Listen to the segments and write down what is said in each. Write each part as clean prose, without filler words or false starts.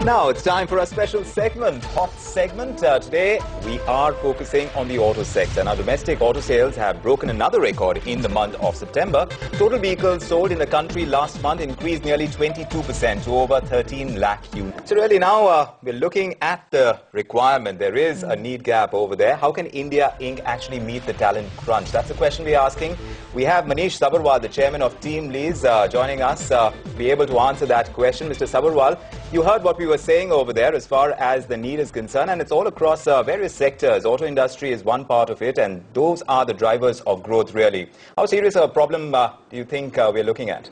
Now it's time for a special segment, hot segment. Today we are focusing on the auto sector. Now domestic auto sales have broken another record in the month of September. Total vehicles sold in the country last month increased nearly 22% to over 13 lakh units. So really now we're looking at the requirement. There is a need gap over there. How can India Inc. actually meet the talent crunch? That's the question we're asking. We have Manish Sabharwal, the chairman of TeamLease, joining us, be able to answer that question. Mr. Sabharwal, you heard what we were saying over there as far as the need is concerned, and it's all across various sectors. Auto industry is one part of it, and those are the drivers of growth, really. How serious a problem do you think we're looking at?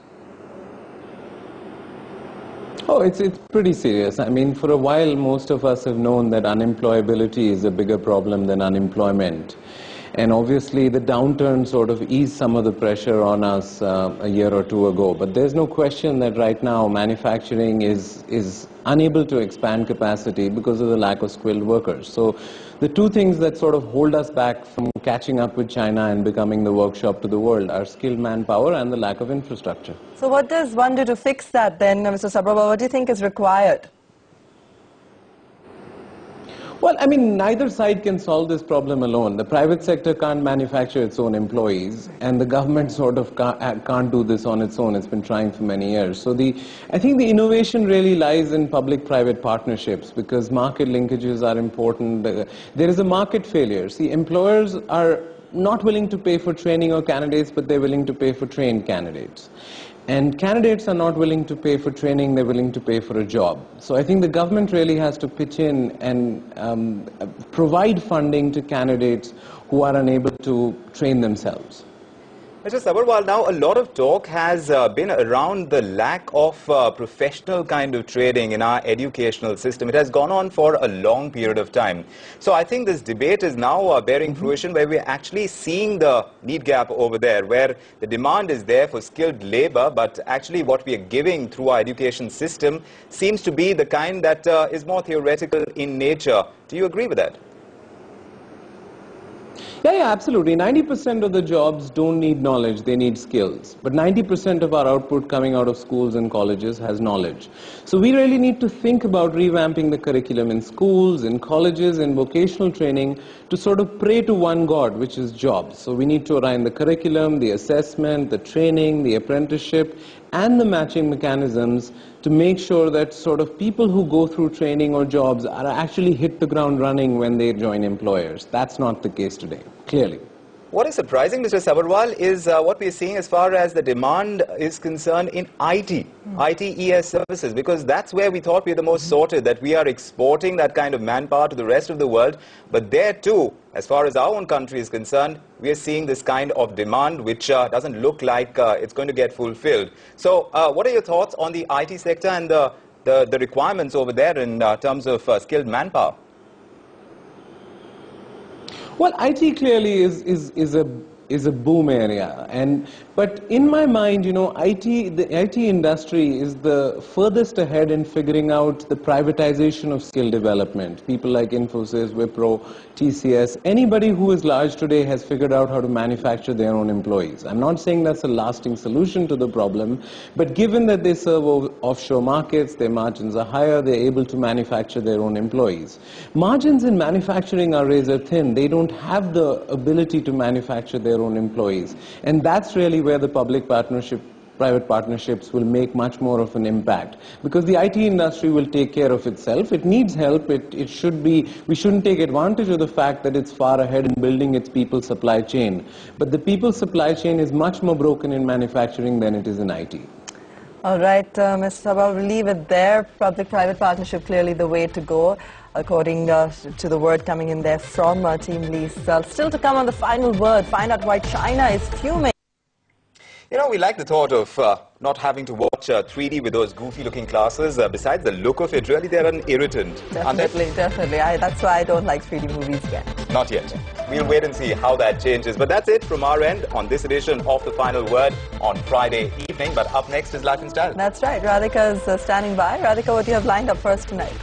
Oh, it's pretty serious. I mean, for a while, most of us have known that unemployability is a bigger problem than unemployment. And obviously, the downturn sort of eased some of the pressure on us a year or two ago. But there's no question that right now, manufacturing is unable to expand capacity because of the lack of skilled workers. So the two things that sort of hold us back from catching up with China and becoming the workshop to the world are skilled manpower and the lack of infrastructure. So what does one do to fix that then, Mr. Sabharwal? What do you think is required? Well, I mean, neither side can solve this problem alone. The private sector can't manufacture its own employees, and the government sort of can't do this on its own. It's been trying for many years. So I think the innovation really lies in public-private partnerships, because market linkages are important. There is a market failure. See, employers are not willing to pay for training or candidates, but they're willing to pay for trained candidates. And candidates are not willing to pay for training, they're willing to pay for a job. So I think the government really has to pitch in and provide funding to candidates who are unable to train themselves. Mr. Sabharwal, now a lot of talk has been around the lack of professional kind of training in our educational system. It has gone on for a long period of time. So I think this debate is now bearing fruition, where we're actually seeing the need gap over there, where the demand is there for skilled labor, but actually what we are giving through our education system seems to be the kind that is more theoretical in nature. Do you agree with that? Yeah, absolutely. 90% of the jobs don't need knowledge, they need skills. But 90% of our output coming out of schools and colleges has knowledge. So we really need to think about revamping the curriculum in schools, in colleges, in vocational training to sort of pray to one God, which is jobs. So we need to align the curriculum, the assessment, the training, the apprenticeship, and the matching mechanisms to make sure that sort of people who go through training or jobs are actually hit the ground running when they join employers. That's not the case today, clearly. What is surprising, Mr. Sabharwal, is what we are seeing as far as the demand is concerned in IT, ITES services, because that's where we thought we were the most sorted, that we are exporting that kind of manpower to the rest of the world. But there too, as far as our own country is concerned, we are seeing this kind of demand which doesn't look like it's going to get fulfilled. So what are your thoughts on the IT sector and the requirements over there in terms of skilled manpower? Well, IT clearly is a boom area, but in my mind, you know, the IT industry is the furthest ahead in figuring out the privatization of skill development. People like Infosys, Wipro, TCS, anybody who is large today has figured out how to manufacture their own employees. I'm not saying that's a lasting solution to the problem, but given that they serve offshore markets, their margins are higher, they're able to manufacture their own employees. Margins in manufacturing are razor thin. They don't have the ability to manufacture their own employees. And that's really where the private partnerships will make much more of an impact, because the IT industry will take care of itself. It needs help. We shouldn't take advantage of the fact that it's far ahead in building its people supply chain. But the people supply chain is much more broken in manufacturing than it is in IT. All right, Mr. Sabharwal, we'll leave it there. Public-private partnership clearly the way to go, according to the word coming in there from TeamLease. Still to come on the final word, find out why China is fuming. You know, we like the thought of not having to watch 3D with those goofy-looking glasses. Besides the look of it, really, they're an irritant. Definitely. That's why I don't like 3D movies yet. Not yet. We'll wait and see how that changes. But that's it from our end on this edition of The Final Word on Friday evening. But up next is Life in Style. That's right. Radhika is standing by. Radhika, what do you have lined up for us tonight?